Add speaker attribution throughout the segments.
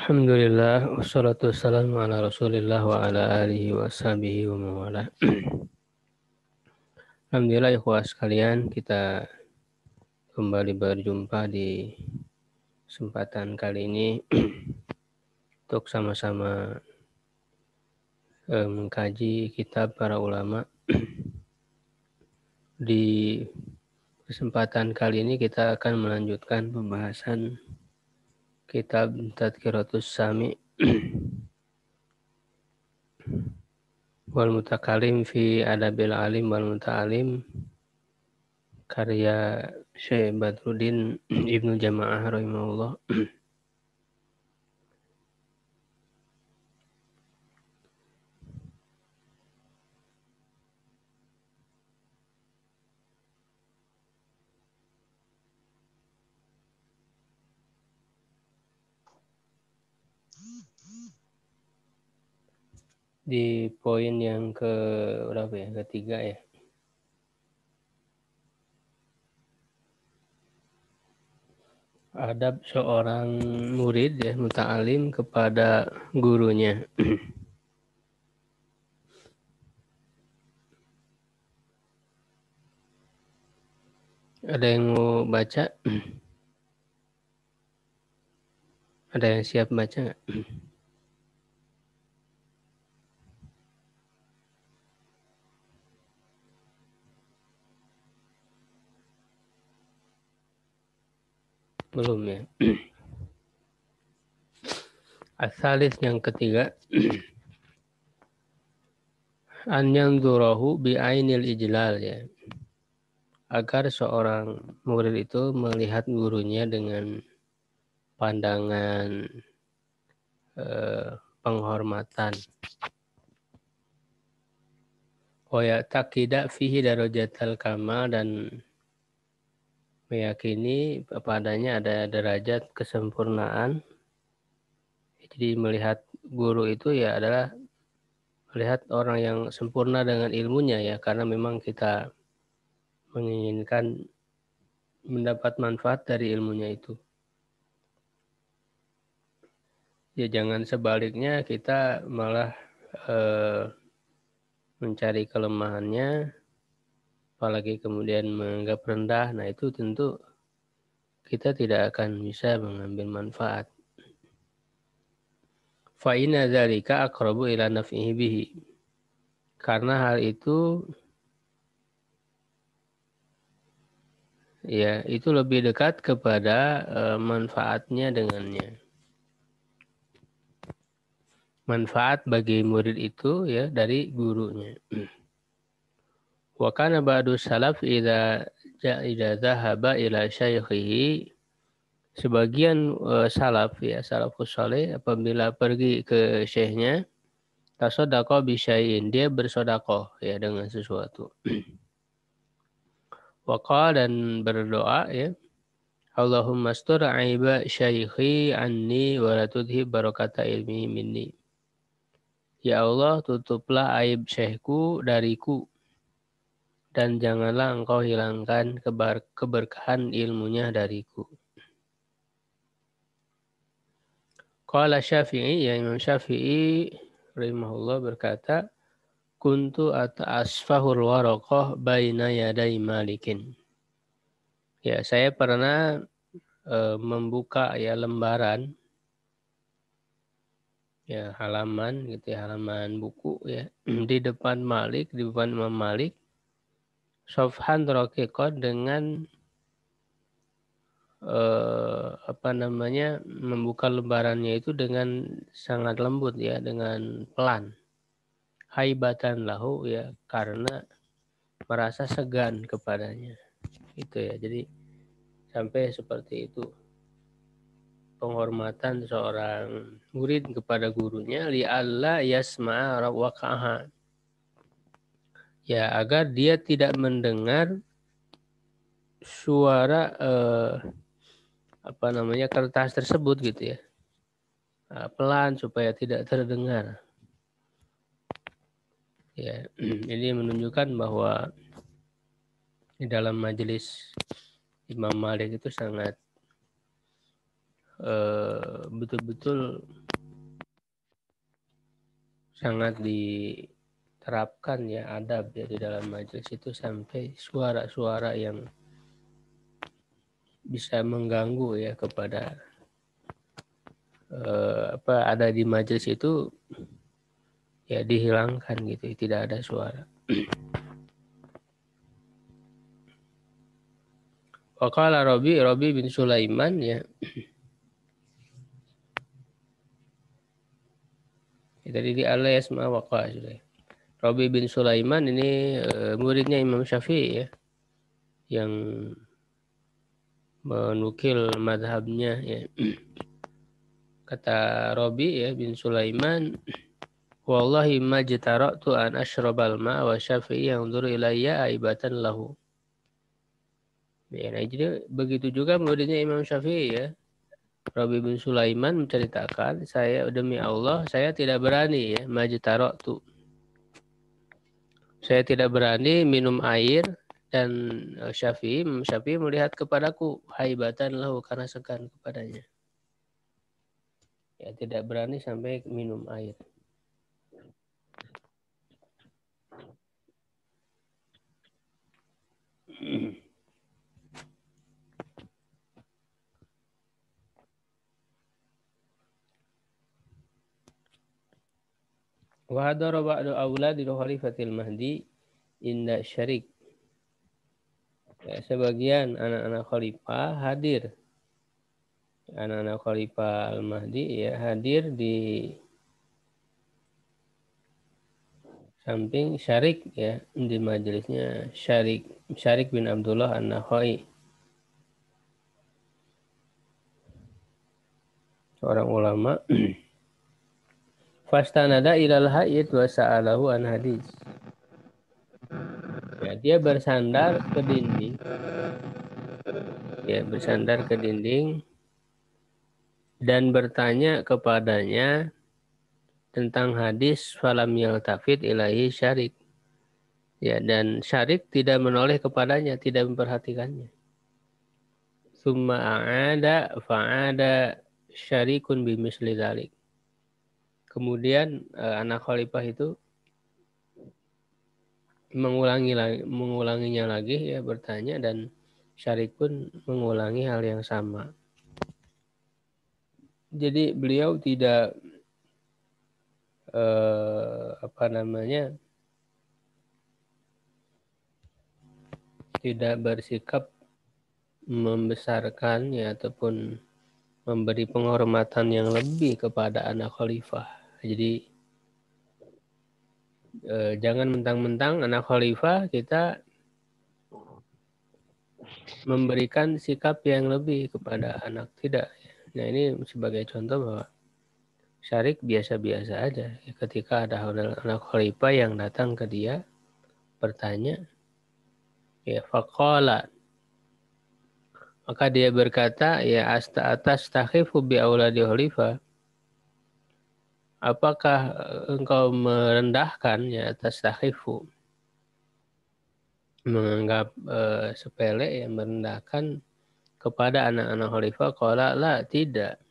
Speaker 1: Alhamdulillah, wassalatu wassalamu ala rasulillah wa ala alihi wa sahbihi wa mawala. Alhamdulillah ikhwah sekalian, kita kembali berjumpa di kesempatan kali ini untuk sama-sama mengkaji kitab para ulama. Di kesempatan kali ini kita akan melanjutkan pembahasan kitab Tadhkiratus Sami wal Mutakalim fi Adabil Alim wal Muta'alim karya Syekh Badruddin Ibnu Jamaah rahimahullah. Di poin yang ke berapa ya? Ketiga ya. Adab seorang murid ya, muta'alim kepada gurunya. Ada yang mau baca? Ada yang siap baca nggak? Belum ya. Asalis yang ketiga. An yanzurahu bi'ainil ijlal ya. Agar seorang murid itu melihat gurunya dengan pandangan penghormatan. Wa ya'taqida fihi darajatal kamal, dan meyakini padanya ada derajat kesempurnaan. Jadi melihat guru itu ya adalah melihat orang yang sempurna dengan ilmunya ya, karena memang kita menginginkan mendapat manfaat dari ilmunya itu. Ya jangan sebaliknya kita malah mencari kelemahannya, apalagi kemudian menganggap rendah. Nah itu tentu kita tidak akan bisa mengambil manfaat. Fa inna dzalika aqrabu ila naf'ihi bihi. Karena hal itu ya itu lebih dekat kepada manfaatnya dengannya. Manfaat bagi murid itu ya dari gurunya. Wa kana ba'du salaf idza dhahaba ila syaikhihi. Sebagian salaf ya, salafus saleh apabila pergi ke syekhnya, tasaddaqa bi syai'in, dia bersedekah ya dengan sesuatu. Wa qala, dan berdoa ya, Allahumma astur aiba syaikhi anni wa la tudhib barakata ilmihi minni. Ya Allah, tutuplah aib syekhku dariku, dan janganlah engkau hilangkan keberkahan ilmunya dariku. Qala Syafi'i, ya Imam Syafi'i rahimahullah berkata, kuntu asfahul waraqah baina yaday malikin. Ya, saya pernah membuka ya lembaran, ya halaman gitu ya, halaman buku ya di depan Malik, di depan Imam Malik, sofhan raqiqan, dengan membuka lembarannya itu dengan sangat lembut ya, dengan pelan. Haibatan lahu ya, karena merasa segan kepadanya. Itu ya, jadi sampai seperti itu penghormatan seorang murid kepada gurunya, li alla yasma'a waqaha. Ya, agar dia tidak mendengar suara kertas tersebut gitu ya. Pelan supaya tidak terdengar. Ya, ini menunjukkan bahwa di dalam majelis Imam Malik itu sangat betul-betul sangat diterapkan ya adab ya di dalam majelis itu sampai suara-suara yang bisa mengganggu ya kepada ada di majelis itu ya dihilangkan gitu, tidak ada suara. Waqala Robi bin Sulaiman ya. Tadi di al-yasma waqa sudah. Robi bin Sulaiman ini muridnya Imam Syafi'i ya, yang menukil madhabnya ya. Kata Robi ya bin Sulaiman, wallahi ma jitaratu an ashrabal ma wa Syafi'i yanzur ilayya aibatan lahu. Ya, nah, jadi begitu juga muridnya Imam Syafi'i ya. Rabi bin Sulaiman menceritakan, saya demi Allah, saya tidak berani ya, majtaratu. Saya tidak berani minum air dan Syafi'i melihat kepadaku haibatan lahu karena segan kepadanya. Ya, tidak berani sampai minum air. Wa hadara ba'du auladil khalifatil mahdi inda syarik. Ya, sebagian anak-anak khalifah hadir. Anak-anak khalifah al-mahdi ya hadir di samping Syarik ya, di majelisnya Syarik bin Abdullah An-Nakhai, seorang ulama. Fastanada ilal hayyid wa sa'alahu an hadis. Ya, dia bersandar ke dinding. Ya, bersandar ke dinding dan bertanya kepadanya tentang hadis falam yaltafit ilahi Syarik. Ya, dan Syarik tidak menoleh kepadanya, tidak memperhatikannya. Summa a'ada fa'ada Syarikun bimisli dzalik. Kemudian anak khalifah itu mengulanginya lagi ya, bertanya, dan Syarik pun mengulangi hal yang sama. Jadi beliau tidak tidak bersikap membesarkan ya ataupun memberi penghormatan yang lebih kepada anak khalifah. Jadi jangan mentang-mentang anak khalifah kita memberikan sikap yang lebih kepada anak, tidak. Nah, ini sebagai contoh bahwa Syarik biasa-biasa aja ketika ada anak khalifah yang datang ke dia bertanya, ya faqala, maka dia berkata, ya atas takhifu bi auladi khalifah, apakah engkau merendahkan ya atas takhifu, menganggap sepele yang merendahkan kepada anak-anak khalifah? Qala la, tidak.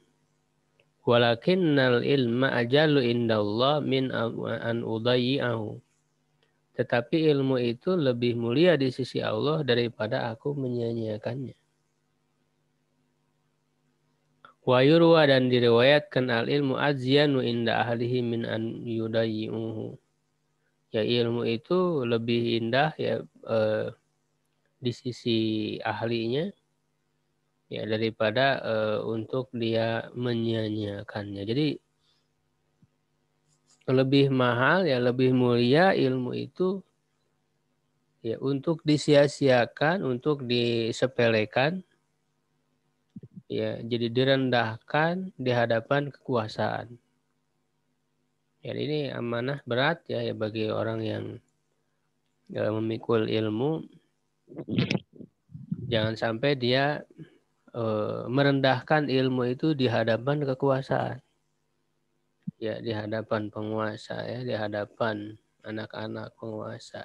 Speaker 1: Walakinnal ilma ajalu indallah min an udayyi'ahu. Tetapi ilmu itu lebih mulia di sisi Allah daripada aku menyia-nyiakannya. Wa yurwa, dan diriwayatkan al ilmu azyanu inda ahlihi min an yudayyi'uhu. Ya, ilmu itu lebih indah ya di sisi ahlinya ya daripada untuk dia menyia-nyiakannya. Jadi lebih mahal ya, lebih mulia ilmu itu ya untuk disia-siakan, untuk disepelekan, ya jadi direndahkan di hadapan kekuasaan. Ya, ini amanah berat ya bagi orang yang memikul ilmu. Jangan sampai dia merendahkan ilmu itu di hadapan kekuasaan. Ya, di hadapan penguasa ya, di hadapan anak-anak penguasa.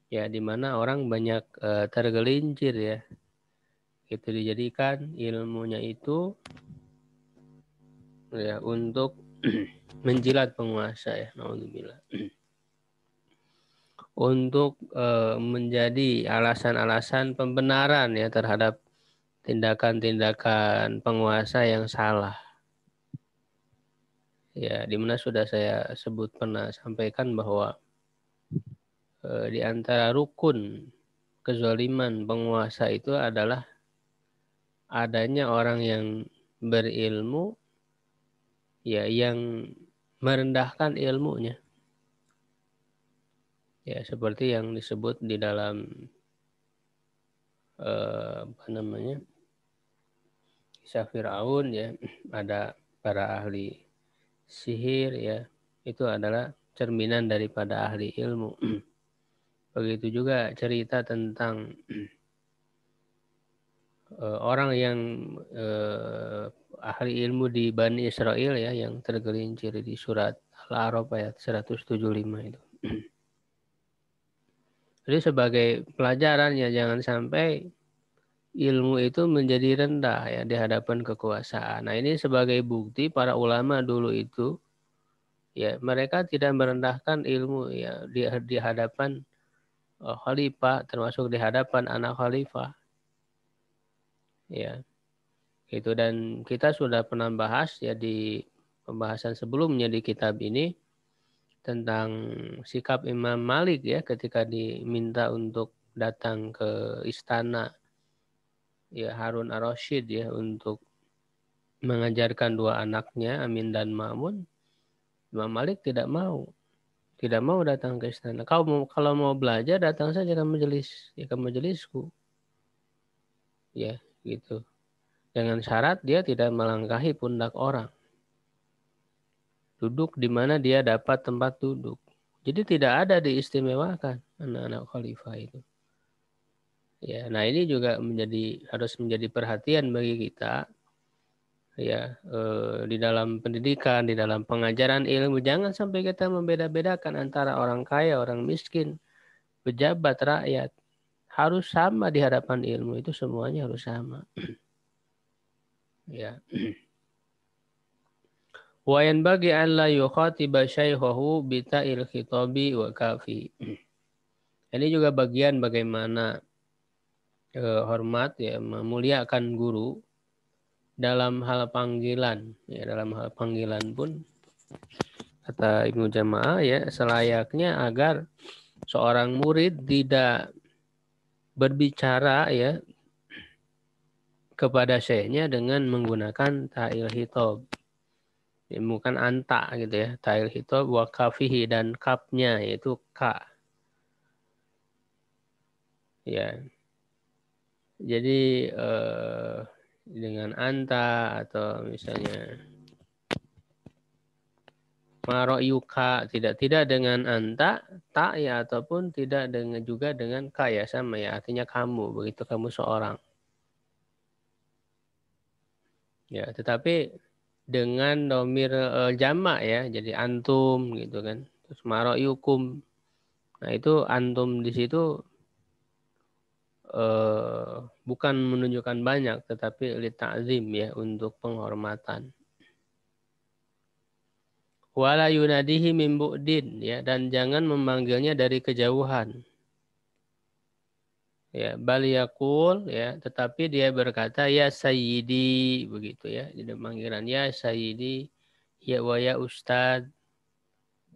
Speaker 1: Ya, di mana orang banyak tergelincir ya. Itu dijadikan ilmunya itu ya untuk menjilat penguasa ya, naudzubillah. Untuk menjadi alasan-alasan pembenaran ya terhadap tindakan-tindakan penguasa yang salah. Ya, di mana sudah saya pernah sampaikan bahwa di antara rukun kezaliman penguasa itu adalah adanya orang yang berilmu ya yang merendahkan ilmunya. Ya, seperti yang disebut di dalam apa namanya? Kisah Firaun ya, ada para ahli sihir ya, itu adalah cerminan daripada ahli ilmu. Begitu juga cerita tentang orang yang ahli ilmu di Bani Israel ya, yang tergelincir di surat Al-A'raf ayat 175 itu. Jadi sebagai pelajaran ya jangan sampai ilmu itu menjadi rendah ya di hadapan kekuasaan. Nah ini sebagai bukti para ulama dulu itu ya mereka tidak merendahkan ilmu ya di hadapan khalifah, termasuk di hadapan anak khalifah. Ya, itu dan kita sudah pernah bahas ya di pembahasan sebelumnya di kitab ini tentang sikap Imam Malik ya ketika diminta untuk datang ke istana ya Harun ar-Rasyid ya untuk mengajarkan dua anaknya Amin dan Ma'mun. Imam Malik tidak mau datang ke istana. Kalau mau belajar datang saja ke majelis, ya ke majelisku. Ya, gitu. Dengan syarat dia tidak melangkahi pundak orang. Duduk di mana dia dapat tempat duduk. Jadi tidak ada diistimewakan anak-anak khalifah itu. Ya, nah ini juga harus menjadi perhatian bagi kita ya di dalam pendidikan, di dalam pengajaran ilmu. Jangan sampai kita membeda-bedakan antara orang kaya, orang miskin, pejabat, rakyat. Harus sama di hadapan ilmu itu semuanya harus sama. Ya. Wa yanbaghi an la yukhatiba syaikhahu bita'il khitabi wa kafi. Ini juga bagian bagaimana hormat ya memuliakan guru dalam hal panggilan. Ya dalam hal panggilan pun kata Ibnu Jamaah ya selayaknya agar seorang murid tidak berbicara ya kepada syekhnya dengan menggunakan ta'il khitab. Ya, bukan anta gitu ya. Ta'il khitab wa kafihi dan kapnya yaitu ka. Ya. Jadi dengan anta atau misalnya maro'yuka tidak dengan anta tak ya ataupun tidak dengan juga dengan ka ya sama ya artinya kamu begitu kamu seorang. Ya, tetapi dengan domir jamak ya, jadi antum gitu kan. Terus maro'yukum. Nah, itu antum di situ bukan menunjukkan banyak tetapi li ta'zim ya untuk penghormatan. Wala yunadihi min bu'din ya dan jangan memanggilnya dari kejauhan. Ya, bal yaqul ya, tetapi dia berkata ya sayyidi begitu ya. Jadi panggilan ya sayyidi ya wa ya ustad.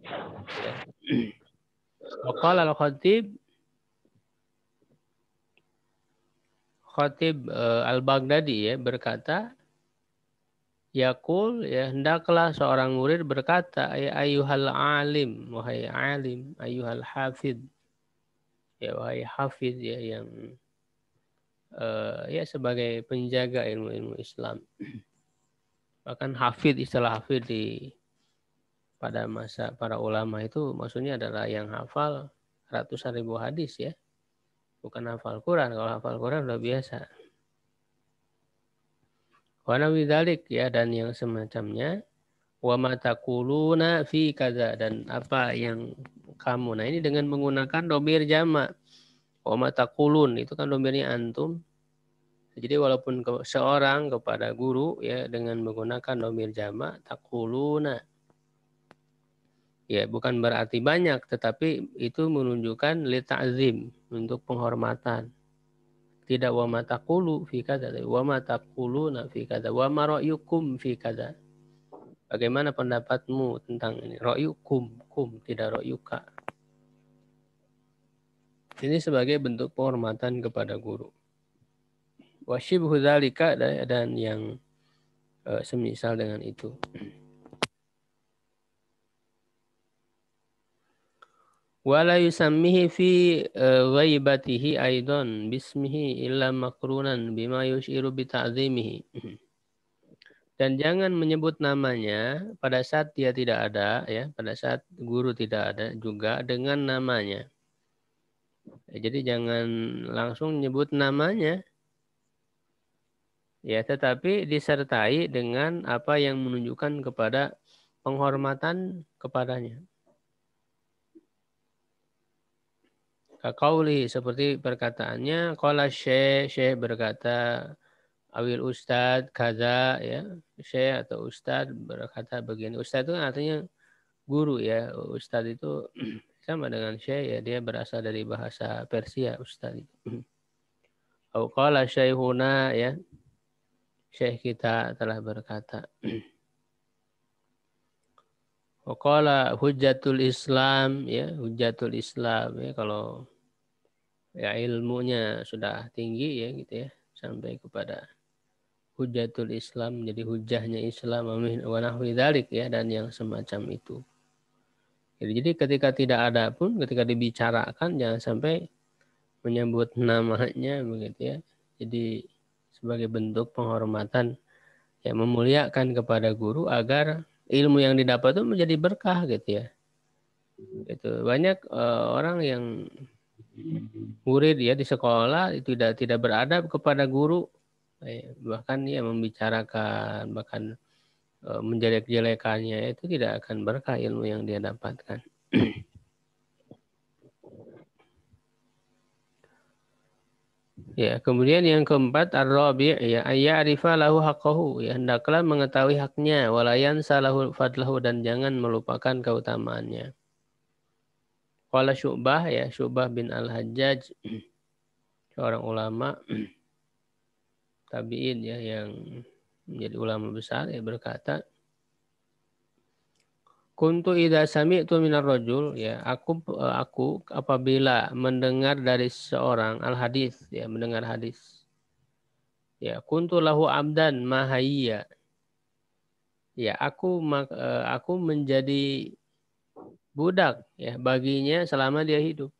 Speaker 1: Ya. Waqala al-khatib al-Baghdadi ya berkata Yaqul ya hendaklah seorang murid berkata ya ayyuhal alim wahai alim ayyuhal hafid ya wahai hafid ya yang ya sebagai penjaga ilmu-ilmu Islam. Bahkan hafid istilah hafid pada masa para ulama itu maksudnya adalah yang hafal ratusan ribu hadis ya. Bukan hafal Quran. Kalau hafal Quran udah biasa. Wa nawi dzalik ya dan yang semacamnya wa ma taquluna fi kaza dan apa yang kamu. Nah, ini dengan menggunakan domir jamak. Wa ma taqulun itu kan domirnya antum. Jadi walaupun seorang kepada guru ya dengan menggunakan dhamir jamak taquluna, ya bukan berarti banyak, tetapi itu menunjukkan li ta'zim, untuk penghormatan. Tidak wa ma taqulu fi kadza, wa ma taquluna fi kadza, wa ma ra'yukum fi kadza. Bagaimana pendapatmu tentang ini? Ra'yukum, kum, tidak ra'yuka. Ini sebagai bentuk penghormatan kepada guru. Wa syibhu dzalika, dan yang semisal dengan itu. Wala yusammihi fi ghaibatihi aidan bismihi illa makrunan bima yushiru bi ta'zimihi. Dan jangan menyebut namanya pada saat dia tidak ada, ya, pada saat guru tidak ada juga dengan namanya. Ya, jadi jangan langsung menyebut namanya, ya, tetapi disertai dengan apa yang menunjukkan kepada penghormatan kepadanya. Kaqauli, seperti perkataannya, qala syekh berkata, awil ustad kaza, ya, syekh atau ustad berkata begini. Ustad itu artinya guru, ya. Ustad itu sama dengan syekh, ya, dia berasal dari bahasa Persia, ustad itu. Au qala syekhuna, ya, syekh kita telah berkata. Wa qala hujjatul Islam, ya, hujjatul Islam, ya, kalau ya ilmunya sudah tinggi, ya, gitu, ya, sampai kepada Hujjatul Islam, jadi hujahnya Islam, wa nahwi dzalik, ya, dan yang semacam itu. Jadi ketika tidak ada pun, ketika dibicarakan jangan sampai menyebut namanya, begitu, ya. Jadi sebagai bentuk penghormatan, ya, memuliakan kepada guru agar ilmu yang didapat itu menjadi berkah, gitu, ya. Itu banyak orang yang murid, ya, di sekolah itu tidak beradab kepada guru, bahkan ya membicarakan, bahkan menjelek-jelekannya, itu tidak akan berkah ilmu yang dia dapatkan. Ya, kemudian yang keempat ar-rabi', ya, ayya'rifa lahu haqqahu, ya, hendaklah mengetahui haknya, walayan salahu fadlahu, dan jangan melupakan keutamaannya. Qala Syu'bah, ya, Syu'bah bin Al-Hajjaj, seorang ulama tabi'in, ya, yang menjadi ulama besar, ya, berkata, kuntu idza sami'tu minar rajul, ya, aku apabila mendengar dari seorang al-hadis, ya, mendengar hadis, ya, kuntu lahu abdan mahayya, ya, aku menjadi budak, ya, baginya selama dia hidup.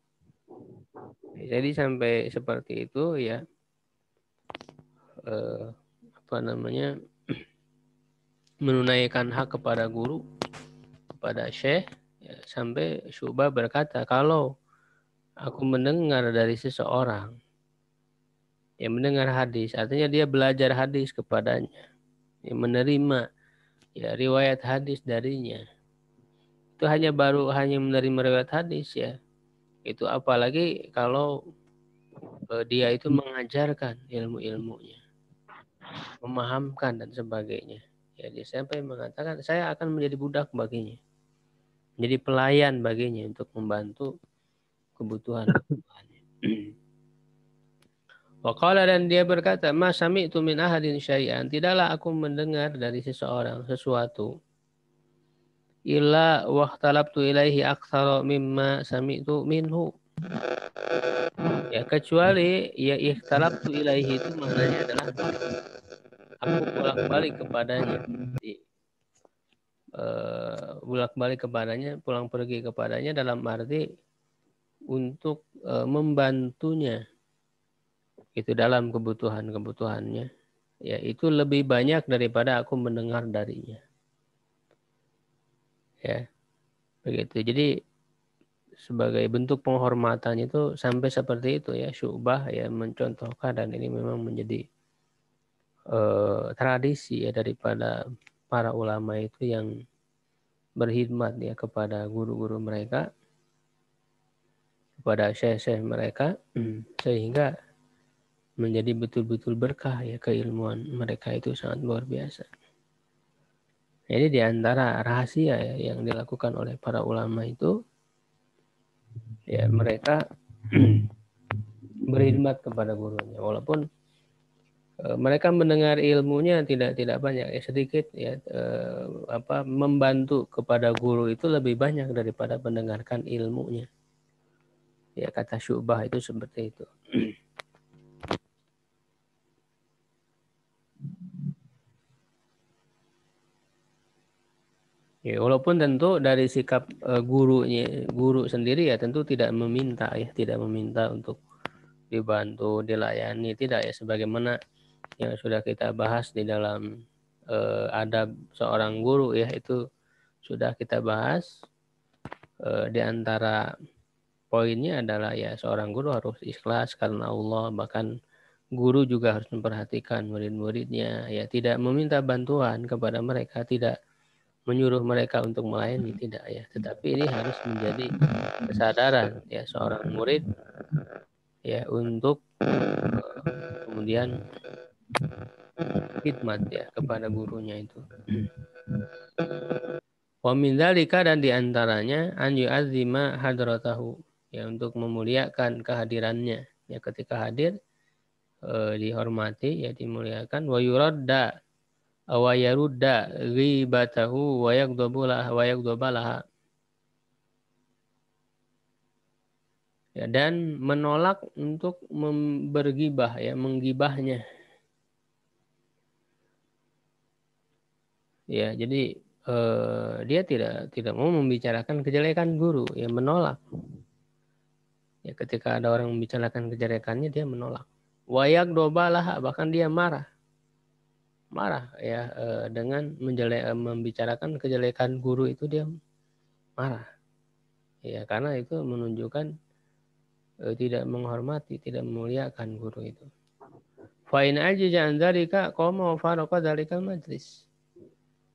Speaker 1: Jadi sampai seperti itu, ya, apa namanya, menunaikan hak kepada guru, kepada syekh, ya, sampai Syu'bah berkata, kalau aku mendengar dari seseorang yang mendengar hadis, artinya dia belajar hadis kepadanya, yang menerima, ya, riwayat hadis darinya, itu hanya menerima riwayat hadis, ya, itu apalagi kalau dia itu mengajarkan ilmu-ilmunya, memahamkan dan sebagainya, ya, dia sampai mengatakan saya akan menjadi budak baginya, menjadi pelayan baginya untuk membantu kebutuhan-kebutuhannya. Waqala, dan dia berkata, ma sami'tu min ahadin syai'an, tidaklah aku mendengar dari seseorang sesuatu, illa wahtalabtu ilaihi aktsara mimma sami'tu minhu, ya, kecuali ya ikhtalabtu ilaihi itu maknanya adalah aku bolak-balik kepadanya, bolak-balik kepadanya, pulang pergi kepadanya, dalam arti untuk membantunya itu dalam kebutuhannya, ya, itu lebih banyak daripada aku mendengar darinya, ya, begitu. Jadi sebagai bentuk penghormatan itu sampai seperti itu, ya, Syu'bah, ya, mencontohkan, dan ini memang menjadi tradisi, ya, daripada para ulama itu yang berkhidmat, ya, kepada guru-guru mereka, kepada syekh-syekh mereka, sehingga menjadi betul-betul berkah ya, keilmuan mereka itu sangat luar biasa. Jadi di antara rahasia ya yang dilakukan oleh para ulama itu ya mereka berkhidmat kepada gurunya, walaupun mereka mendengar ilmunya tidak banyak ya, sedikit ya, membantu kepada guru itu lebih banyak daripada mendengarkan ilmunya. Ya, kata Syu'bah itu seperti itu. Ya, walaupun tentu dari sikap guru sendiri ya tentu tidak meminta untuk dibantu, dilayani, tidak ya, sebagaimana yang sudah kita bahas di dalam adab seorang guru ya, itu sudah kita bahas. Di antara poinnya adalah ya seorang guru harus ikhlas karena Allah, bahkan guru juga harus memperhatikan murid-muridnya ya, tidak meminta bantuan kepada mereka, tidak menyuruh mereka untuk melayani, tidak ya, tetapi ini harus menjadi kesadaran ya seorang murid ya untuk kemudian khidmat ya kepada gurunya itu. Wa min dzalika, dan diantaranya an yu'azzima hadratahu ya, untuk memuliakan kehadirannya ya, ketika hadir dihormati ya, dimuliakan. Wa yuradda wa yarudda ghibatahu wa yaghdabalah ya, dan menolak untuk bergibah ya, menggibahnya ya. Jadi dia tidak mau membicarakan kejelekan guru ya, menolak ya, ketika ada orang membicarakan kejelekannya dia menolak. Wa yaghdabalah, bahkan dia marah ya, dengan membicarakan kejelekan guru itu dia marah ya, karena itu menunjukkan tidak menghormati, tidak memuliakan guru itu. Fa in ajiza an dzalika qama wa faraqa dzalikal majlis.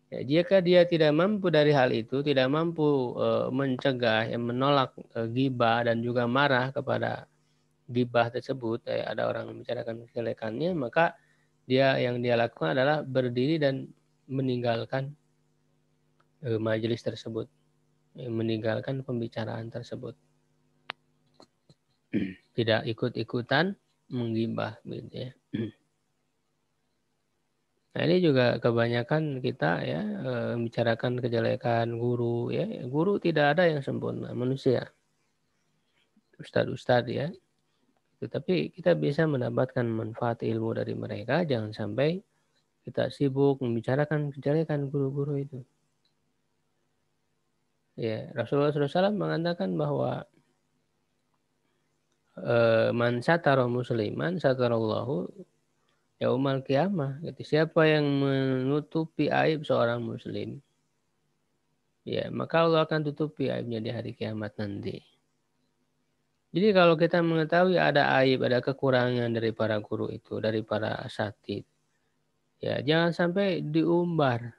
Speaker 1: Ya, jika dia tidak mampu dari hal itu, tidak mampu mencegah, menolak ghibah dan juga marah kepada ghibah tersebut, ada orang membicarakan kejelekannya, maka yang dia lakukan adalah berdiri dan meninggalkan majelis tersebut, meninggalkan pembicaraan tersebut, tidak ikut-ikutan menggibah gitu ya. Nah, ini juga kebanyakan kita ya membicarakan kejelekan guru ya. Guru tidak ada yang sempurna, manusia, ustadz ya. Tetapi kita bisa mendapatkan manfaat ilmu dari mereka. Jangan sampai kita sibuk membicarakan kejelekan guru-guru itu. Ya, Rasulullah SAW mengatakan bahwa man satara musliman satarallahu yaumal qiyamah. Gitu. Siapa yang menutupi aib seorang muslim, ya maka Allah akan tutupi aibnya di hari kiamat nanti. Jadi kalau kita mengetahui ada aib, ada kekurangan dari para guru itu, dari para asatidz, ya jangan sampai diumbar.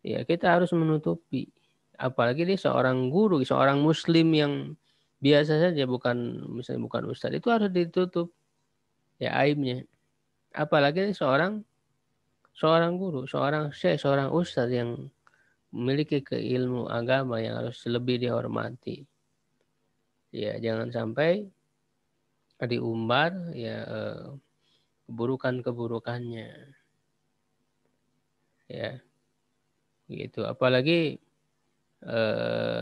Speaker 1: Ya, kita harus menutupi. Apalagi dia seorang guru, seorang muslim yang biasa saja, misalnya bukan ustadz, itu harus ditutup ya aibnya. Apalagi seorang guru, seorang syekh, seorang ustadz yang memiliki keilmu agama yang harus lebih dihormati. Ya, jangan sampai diumbar ya keburukan-keburukannya. Ya, gitu. Apalagi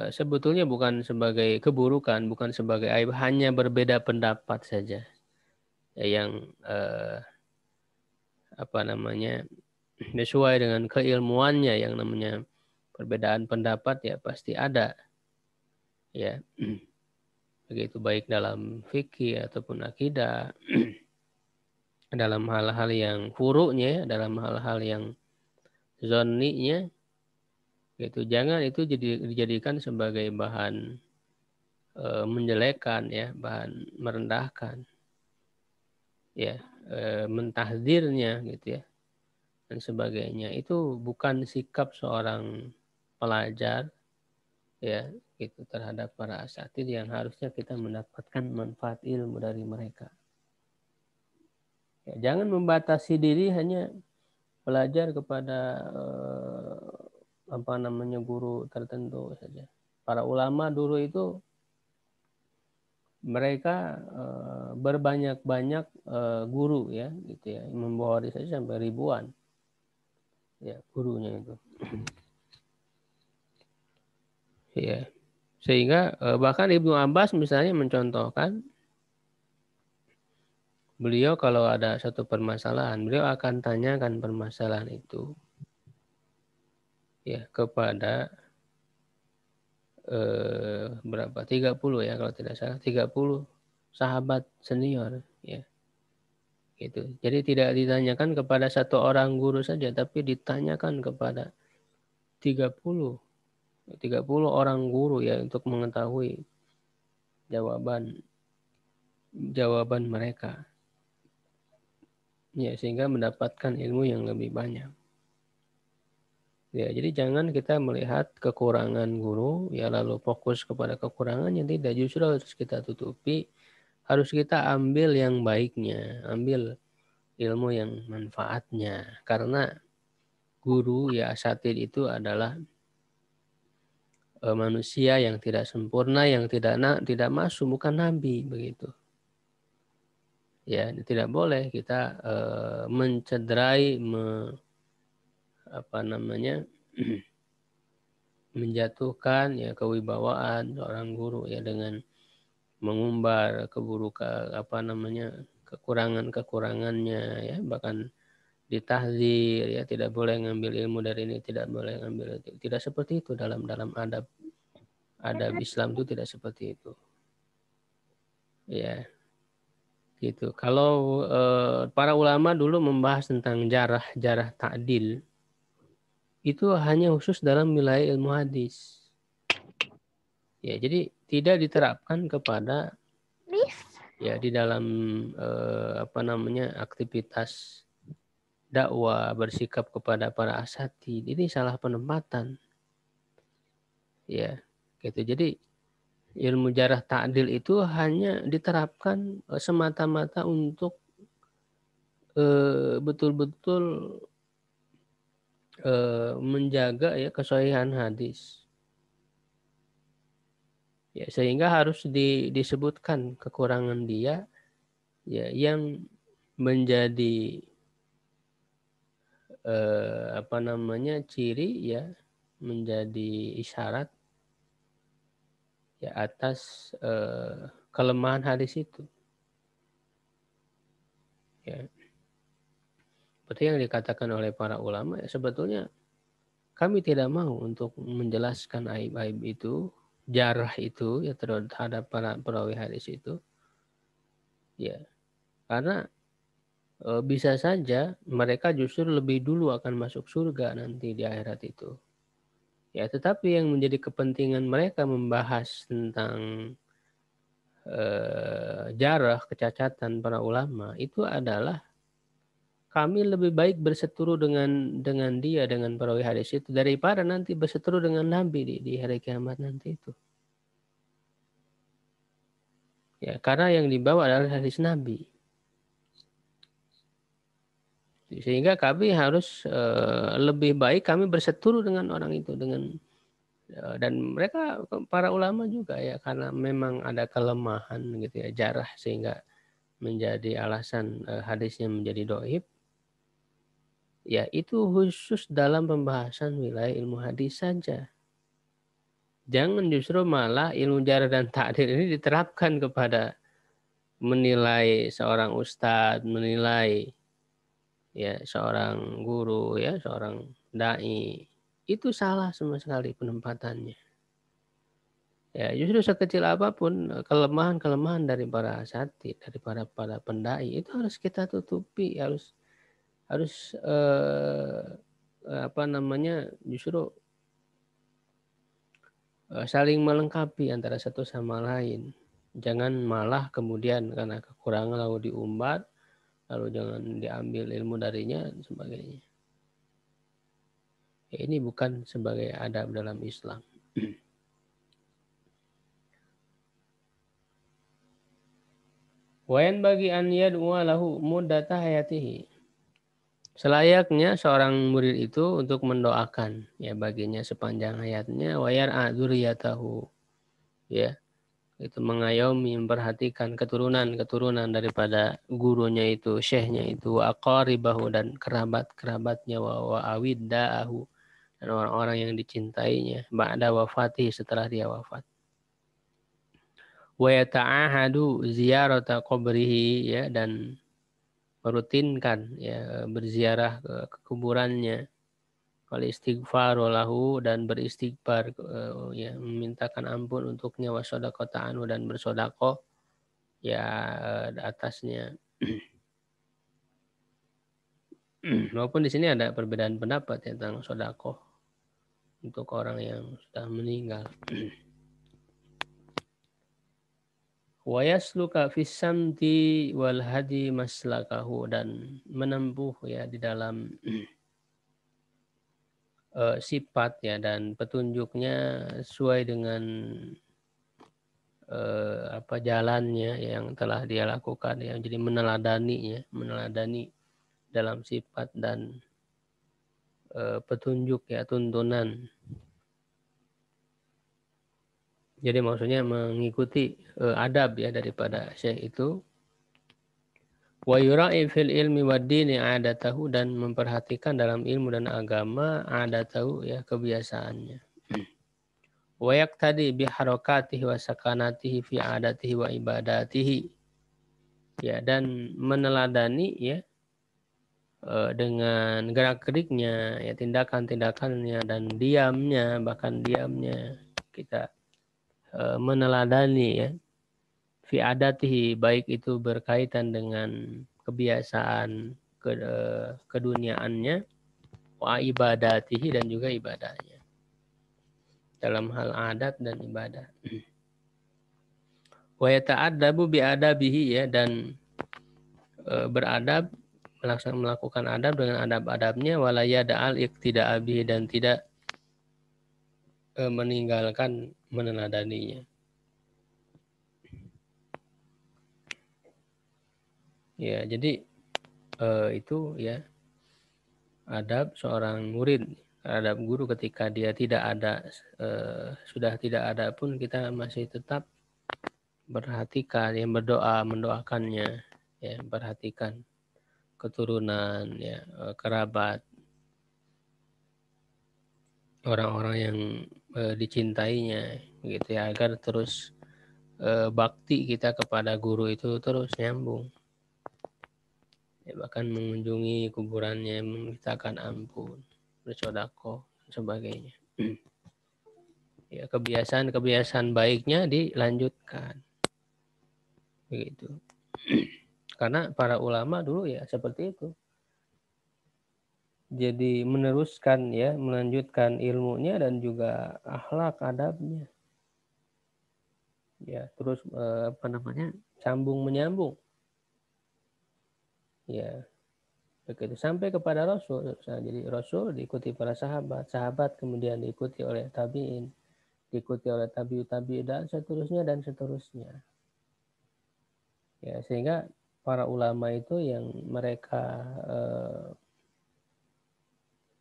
Speaker 1: sebetulnya bukan sebagai keburukan, bukan sebagai aib, hanya berbeda pendapat saja. Ya, yang sesuai dengan keilmuannya, yang namanya perbedaan pendapat ya pasti ada. Ya. Begitu baik dalam fikih ataupun akidah, dalam hal-hal yang furu'nya, dalam hal-hal yang zonninya, gitu. Jangan itu dijadikan sebagai bahan menjelekan ya, bahan merendahkan, ya, mentahdirnya gitu ya, dan sebagainya. Itu bukan sikap seorang pelajar ya, gitu, terhadap para asatidz yang harusnya kita mendapatkan manfaat ilmu dari mereka. Ya, jangan membatasi diri hanya belajar kepada guru tertentu saja. Para ulama dulu itu mereka berbanyak-banyak guru ya, gitu ya, membawa hadis saja sampai ribuan ya gurunya itu. Ya, sehingga bahkan Ibnu Abbas misalnya mencontohkan, beliau kalau ada satu permasalahan, beliau akan tanyakan permasalahan itu ya kepada berapa? 30 ya kalau tidak salah, 30 sahabat senior ya. Gitu. Jadi tidak ditanyakan kepada satu orang guru saja, tapi ditanyakan kepada 30 orang guru ya untuk mengetahui jawaban mereka. Ya, sehingga mendapatkan ilmu yang lebih banyak. Ya, jadi jangan kita melihat kekurangan guru ya lalu fokus kepada kekurangannya, tidak, justru harus kita tutupi, harus kita ambil yang baiknya, ambil ilmu yang manfaatnya. Karena guru ya asatid itu adalah manusia yang tidak sempurna, yang tidak masuk, bukan nabi begitu. Ya, tidak boleh kita mencederai menjatuhkan ya kewibawaan seorang guru ya dengan mengumbar kekurangannya ya, bahkan ditahdzir ya, tidak boleh ngambil ilmu dari ini, tidak boleh ngambil itu. Tidak seperti itu dalam adab Islam, itu tidak seperti itu. Ya, gitu. Kalau para ulama dulu membahas tentang jarah ta'dil, itu hanya khusus dalam wilayah ilmu hadis. Ya, jadi tidak diterapkan kepada ya di dalam aktivitas dakwah, bersikap kepada para asatid. Ini salah penempatan. Ya, gitu. Jadi ilmu jarah ta'dil itu hanya diterapkan semata-mata untuk betul-betul menjaga ya kesahihan hadis. Ya, sehingga harus disebutkan kekurangan dia ya yang menjadi ciri ya, menjadi isyarat ya atas kelemahan hadis itu. Ya. Seperti yang dikatakan oleh para ulama, ya sebetulnya kami tidak mau untuk menjelaskan aib-aib itu, jarah itu ya terhadap para perawi hadis itu. Ya, karena bisa saja mereka justru lebih dulu akan masuk surga nanti di akhirat itu. Ya, tetapi yang menjadi kepentingan mereka membahas tentang jarah, kecacatan para ulama itu adalah kami lebih baik berseteru dengan dia, dengan perawi hadis itu, daripada nanti berseteru dengan Nabi di hari kiamat nanti itu. Ya, karena yang dibawa adalah hadis Nabi. Sehingga kami harus lebih baik kami berseteru dengan orang itu, dan mereka para ulama juga ya, karena memang ada kelemahan gitu ya, jarah, sehingga menjadi alasan hadisnya menjadi dhaif. Ya, itu khusus dalam pembahasan wilayah ilmu hadis saja. Jangan justru malah ilmu jarah dan ta'dil ini diterapkan kepada menilai seorang ustadz, menilai ya seorang guru ya, seorang dai. Itu salah sama sekali penempatannya. Ya, justru sekecil apapun kelemahan-kelemahan dari para asatid, dari para pendai, itu harus kita tutupi, harus justru saling melengkapi antara satu sama lain. Jangan malah kemudian karena kekurangan lalu diumbar, lalu jangan diambil ilmu darinya dan sebagainya. Ya, ini bukan sebagai adab dalam Islam. Wayan bagi an yad'u lahu muddata hayatihi. Selayaknya seorang murid itu untuk mendoakan ya baginya sepanjang hayatnya wayar dzurriyyatahu ya itu mengayomi memperhatikan keturunan-keturunan daripada gurunya itu syekhnya itu aqaribahu dan kerabat-kerabatnya wa awiddaahu dan orang-orang yang dicintainya ba'da wafatihi setelah dia wafat wa yata'ahadu ziyarata qabrihi ya dan merutinkan ya berziarah ke kuburannya wal istighfaru lahu dan beristighfar ya memintakan ampun untuknya wasodaqata anhu dan bersedekah ya atasnya. Maupun di sini ada perbedaan pendapat tentang sedekah untuk orang yang sudah meninggal. Wa yasluka fis samti wal hadi maslakahu dan menempuh ya di dalam sifat ya dan petunjuknya sesuai dengan apa jalannya yang telah dia lakukan ya jadi meneladani dalam sifat dan petunjuk ya tuntunan jadi maksudnya mengikuti adab ya daripada syekh itu wa yura'i fil ilmi wad dini adatahu dan memperhatikan dalam ilmu dan agama adatahu ya kebiasaannya wa yaqtadi bi harakatihi wa sakanatihi fi adatihi wa ibadatihi ya dan meneladani ya dengan gerak-geriknya ya tindakan-tindakannya dan bahkan diamnya kita meneladani ya fi adatihi baik itu berkaitan dengan kebiasaan keduniaannya wa ibadatihi dan juga ibadahnya dalam hal adat dan ibadah wa yata'addabu bi adabihi ya dan beradab melakukan adab dengan adab-adabnya walaya da'al iqtida'a bihi dan tidak meninggalkan meneladaninya. Ya, jadi itu ya adab seorang murid, adab guru ketika dia tidak ada sudah tidak ada pun kita masih tetap perhatikan yang mendoakannya ya, perhatikan keturunan ya kerabat orang-orang yang dicintainya gitu ya agar terus bakti kita kepada guru itu terus nyambung ya, bahkan mengunjungi kuburannya memintakan ampun bersedekah dan sebagainya ya kebiasaan baiknya dilanjutkan begitu karena para ulama dulu ya seperti itu jadi meneruskan ya melanjutkan ilmunya dan juga akhlak adabnya ya terus apa namanya sambung menyambung ya begitu sampai kepada Rasul jadi Rasul diikuti para sahabat kemudian diikuti oleh tabiin diikuti oleh tabiut dan seterusnya ya sehingga para ulama itu yang mereka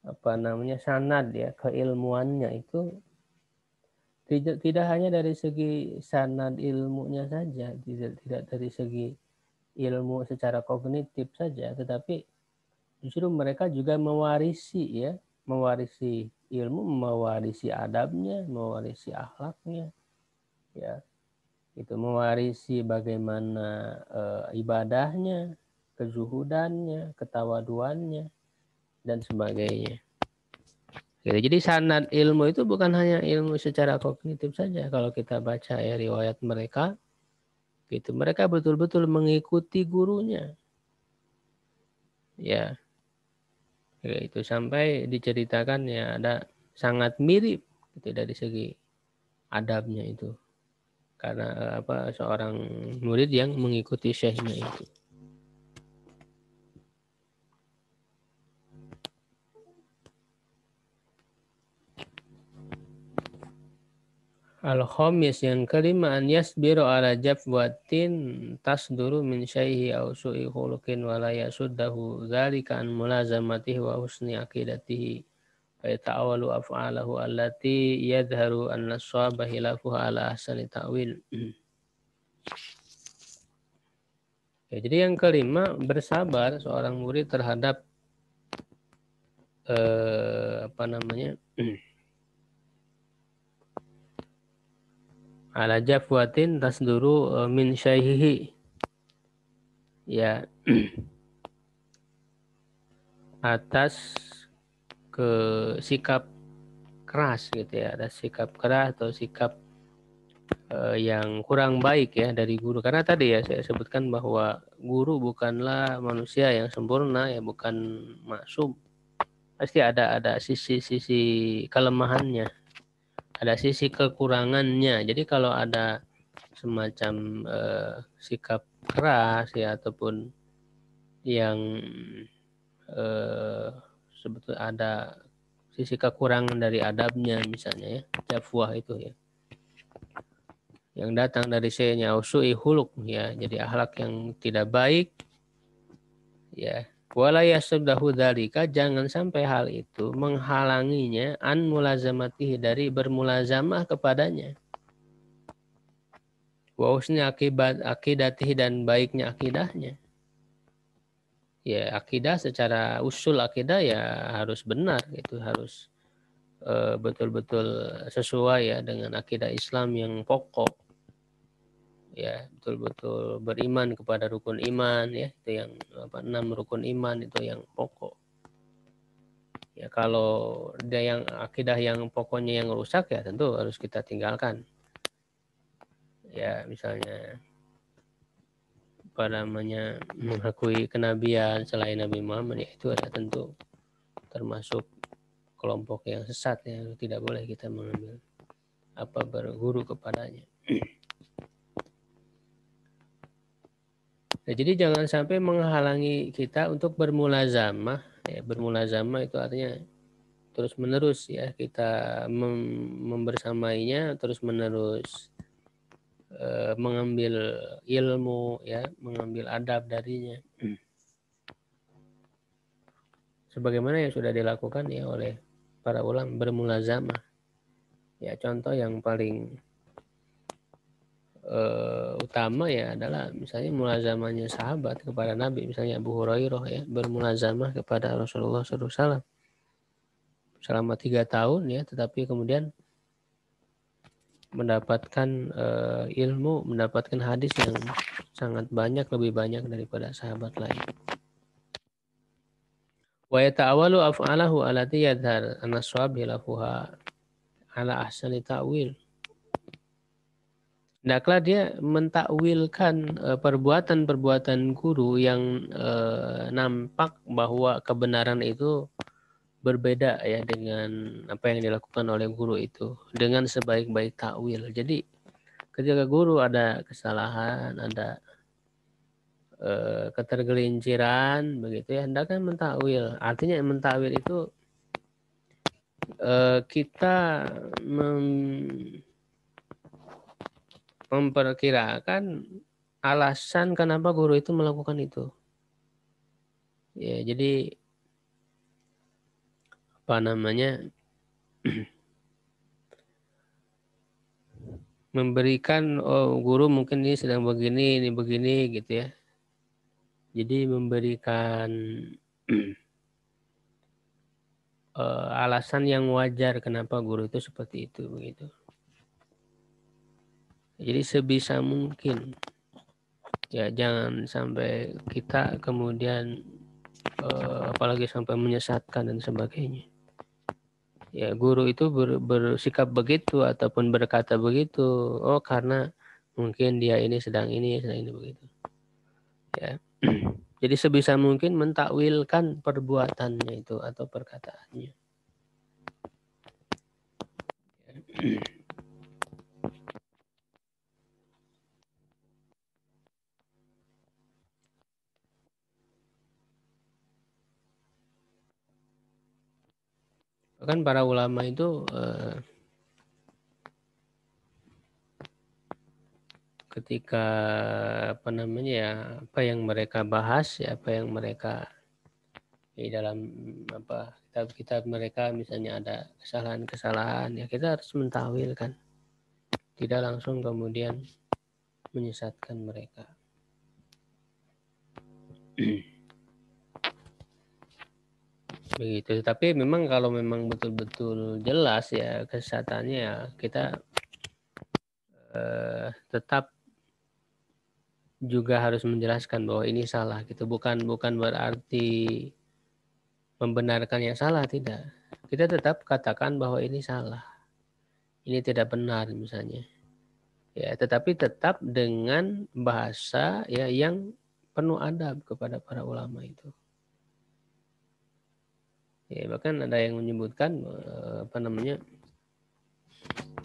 Speaker 1: apa namanya sanad ya keilmuannya itu tidak hanya dari segi sanad ilmunya saja tidak dari segi ilmu secara kognitif saja tetapi justru mereka juga mewarisi ilmu mewarisi adabnya mewarisi akhlaknya ya itu mewarisi bagaimana ibadahnya kezuhudannya ketawaduannya dan sebagainya. Gitu. Jadi sanad ilmu itu bukan hanya ilmu secara kognitif saja. Kalau kita baca ya riwayat mereka, gitu. Mereka betul-betul mengikuti gurunya. Ya, itu sampai diceritakan ya ada sangat mirip gitu dari segi adabnya itu. Karena apa seorang murid yang mengikuti syekhnya itu. Al-khamis yang kelima an yasbiru ala jafwatin tasduru min syaihi aw su'i khuluqin wa la yasuddahu dzalika an mulazamatihi wa husni aqidatihi fa yata'awalu af'alahu allati yadhharu anna as-sawaba hilafuha ala ahsani ta'wil. Ya, jadi yang kelima bersabar seorang murid terhadap apa namanya? Ala jafwatin tasduru min syaihihi, ya, atas ke sikap keras gitu ya, ada sikap keras atau sikap yang kurang baik ya dari guru, karena tadi ya saya sebutkan bahwa guru bukanlah manusia yang sempurna ya, bukan maksum, pasti ada sisi-sisi kelemahannya, ada sisi kekurangannya. Jadi kalau ada semacam sikap keras ya, ataupun yang sebetulnya ada sisi kekurangan dari adabnya misalnya ya, jafwah itu ya, yang datang dari sayanya usui huluk ya, jadi akhlak yang tidak baik ya, wala yasuddahu dzalika, jangan sampai hal itu menghalanginya an mulazamatihi, dari bermulazamah kepadanya, wa husni akidatihi, dan baiknya akidahnya. Ya, akidah secara usul akidah ya harus benar gitu, harus betul-betul sesuai ya dengan akidah Islam yang pokok ya, betul-betul beriman kepada rukun iman ya, itu yang 6 rukun iman itu yang pokok ya. Kalau ada yang akidah yang pokoknya yang rusak ya tentu harus kita tinggalkan ya, misalnya apa namanya, mengakui kenabian selain Nabi Muhammad ya, itu ada tentu termasuk kelompok yang sesat ya, tidak boleh kita mengambil berguru kepadanya. Nah, jadi jangan sampai menghalangi kita untuk bermulazamah ya, bermulazamah itu artinya terus menerus ya, kita membersamainya terus menerus, mengambil ilmu ya, mengambil adab darinya sebagaimana yang sudah dilakukan ya oleh para ulama, bermulazamah ya. Contoh yang paling utama ya adalah misalnya mulazamahnya sahabat kepada Nabi, misalnya Abu Hurairah ya, bermulazamah kepada Rasulullah SAW selama 3 tahun ya, tetapi kemudian mendapatkan ilmu, mendapatkan hadis yang sangat banyak, lebih banyak daripada sahabat lain. Wa yata'awalu af'alahu allati yadhar anna shawab hilafuha ala ahsani ta'wil. Hendaklah dia mentakwilkan perbuatan-perbuatan guru yang nampak bahwa kebenaran itu berbeda ya dengan apa yang dilakukan oleh guru itu, dengan sebaik-baik takwil. Jadi ketika guru ada kesalahan, ada ketergelinciran begitu ya, hendaknya mentakwil. Artinya mentakwil itu kita memperkirakan alasan kenapa guru itu melakukan itu. Ya, jadi apa namanya, memberikan guru mungkin ini sedang begini, ini begini gitu ya. Jadi memberikan alasan yang wajar kenapa guru itu seperti itu begitu. Jadi sebisa mungkin ya jangan sampai kita kemudian apalagi sampai menyesatkan dan sebagainya. Ya, guru itu bersikap begitu ataupun berkata begitu, oh karena mungkin dia ini sedang ini begitu. Ya. Jadi sebisa mungkin mentakwilkan perbuatannya itu atau perkataannya. Bahkan para ulama itu ketika apa yang mereka bahas, ya apa yang mereka di dalam kitab-kitab mereka misalnya ada kesalahan-kesalahan, ya kita harus mentawilkan, tidak langsung kemudian menyesatkan mereka. Begitu. Tapi memang kalau memang betul-betul jelas ya kesesatannya, ya kita tetap juga harus menjelaskan bahwa ini salah gitu. Bukan berarti membenarkan yang salah, tidak. Kita tetap katakan bahwa ini salah, ini tidak benar misalnya. Ya, tetapi tetap dengan bahasa ya yang penuh adab kepada para ulama itu. Ya, bahkan ada yang menyebutkan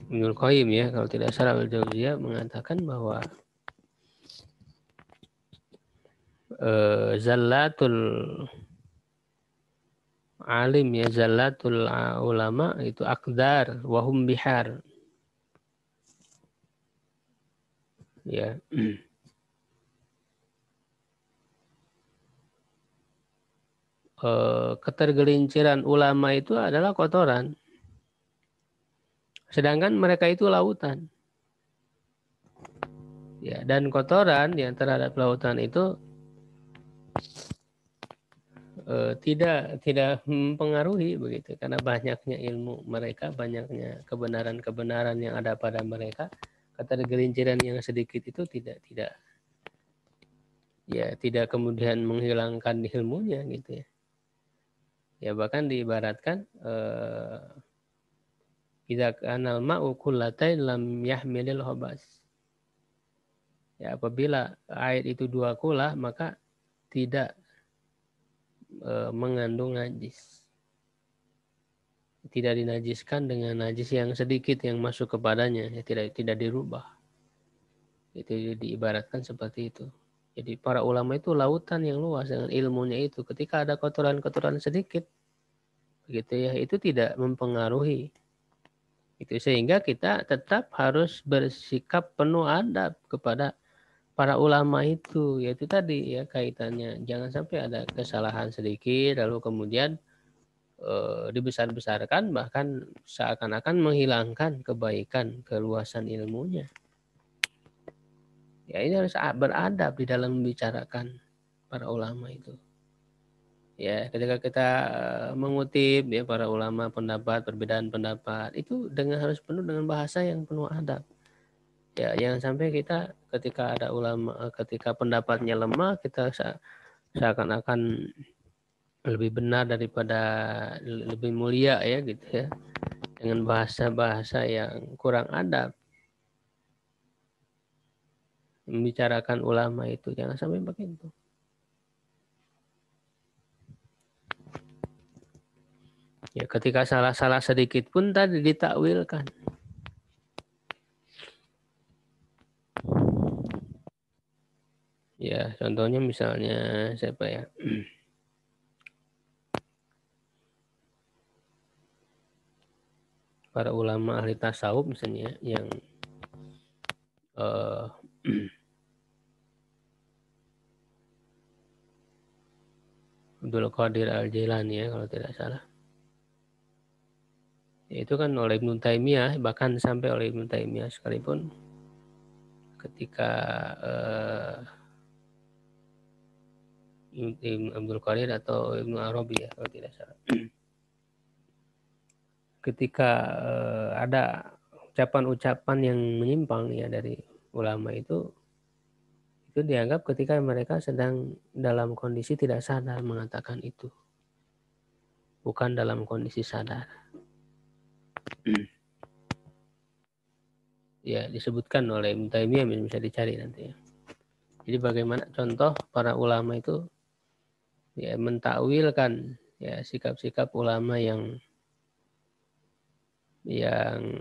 Speaker 1: Ibnul Qayyim ya, kalau tidak salah Al-Jauziyah mengatakan bahwa zallatul alim ya, zallatul ulama itu akdar wahum bihar. Ya. Ketergelinciran ulama itu adalah kotoran. Sedangkan mereka itu lautan. Ya, dan kotoran yang terhadap lautan itu tidak mempengaruhi begitu, karena banyaknya ilmu mereka, banyaknya kebenaran-kebenaran yang ada pada mereka. Ketergelinciran yang sedikit itu tidak kemudian menghilangkan ilmunya gitu ya. Ya bahkan diibaratkan idza kanal ma'u kullatain lam yahmilil khabas. Ya, apabila air itu 2 kula maka tidak mengandung najis. Tidak dinajiskan dengan najis yang sedikit yang masuk kepadanya, ya tidak dirubah. Itu diibaratkan seperti itu. Jadi para ulama itu lautan yang luas dengan ilmunya itu. Ketika ada kotoran-kotoran sedikit, begitu ya, itu tidak mempengaruhi. Itu sehingga kita tetap harus bersikap penuh adab kepada para ulama itu, yaitu tadi ya kaitannya jangan sampai ada kesalahan sedikit lalu kemudian dibesar-besarkan, bahkan seakan-akan menghilangkan kebaikan keluasan ilmunya. Ya ini harus beradab di dalam membicarakan para ulama itu. Ya ketika kita mengutip ya para ulama perbedaan pendapat itu harus penuh dengan bahasa yang penuh adab. Ya jangan sampai kita ketika ada ulama ketika pendapatnya lemah kita seakan-akan lebih benar daripada lebih mulia ya gitu ya, dengan bahasa-bahasa yang kurang adab membicarakan ulama itu, jangan sampai begitu. Ya ketika salah-salah sedikit pun tadi ditakwilkan. Ya contohnya misalnya siapa ya, para ulama ahli tasawuf misalnya yang Abdul Qadir Al-Jailani ya kalau tidak salah. Itu kan oleh Ibnu Taimiyah, bahkan sampai oleh Ibnu Taimiyah sekalipun ketika Abdul Qadir atau Ibnu Arabi ya kalau tidak salah, ketika ada ucapan-ucapan yang menyimpang ya dari ulama itu dianggap ketika mereka sedang dalam kondisi tidak sadar mengatakan itu, bukan dalam kondisi sadar. Ya disebutkan oleh Ibnu Taimiyah, bisa dicari nanti ya. Jadi bagaimana contoh para ulama itu ya mentakwilkan ya sikap-sikap ulama yang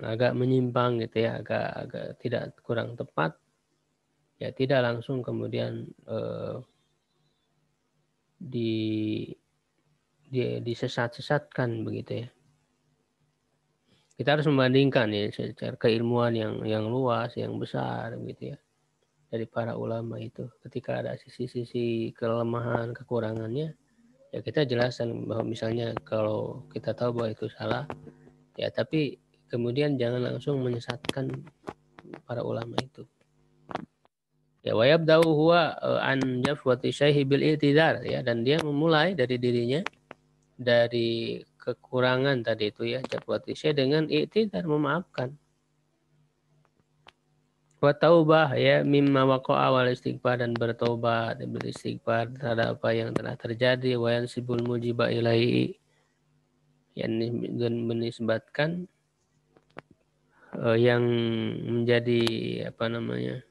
Speaker 1: agak menyimpang gitu ya, agak tidak kurang tepat, ya tidak langsung kemudian disesat-sesatkan begitu ya. Kita harus membandingkan ya secara keilmuan yang luas, yang besar begitu ya. dari para ulama itu. Ketika ada sisi-sisi kelemahan, kekurangannya, ya kita jelaskan bahwa misalnya kalau kita tahu bahwa itu salah, ya tapi kemudian jangan langsung menyesatkan para ulama itu. Ya wayabda'u huwa an jafwati syaihi bil i'tidar, ya, dan dia memulai dari dirinya dari kekurangan tadi itu, ya, jafwati syai dengan i'tidar, memaafkan. Wa taubah, ya, mimma waqa'a wal istighfar, dan bertobat dan beristighfar terhadap apa yang telah terjadi, wa yansibul mujiba ilaihi, yang menisbatkan yang menjadi apa namanya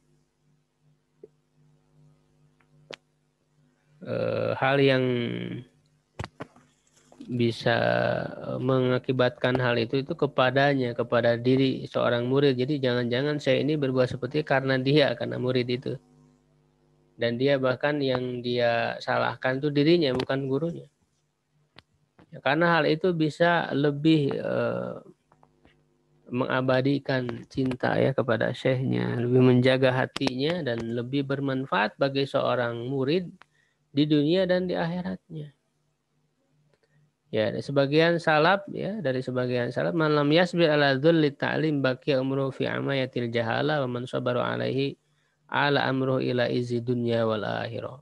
Speaker 1: hal yang bisa mengakibatkan hal itu kepadanya, kepada diri seorang murid. Jadi jangan-jangan saya ini berbuat seperti karena murid itu, dan dia bahkan yang dia salahkan itu dirinya, bukan gurunya, ya, karena hal itu bisa lebih mengabadikan cinta, ya, kepada syekhnya, lebih menjaga hatinya, dan lebih bermanfaat bagi seorang murid di dunia dan di akhiratnya. Ya, dari sebagian salaf, man lam yasbir ala dzulli ta'lim baqiya umruhu fi amayatil jahala wa man sabara alaihi ala amruhu ila izi dunya wal akhirah.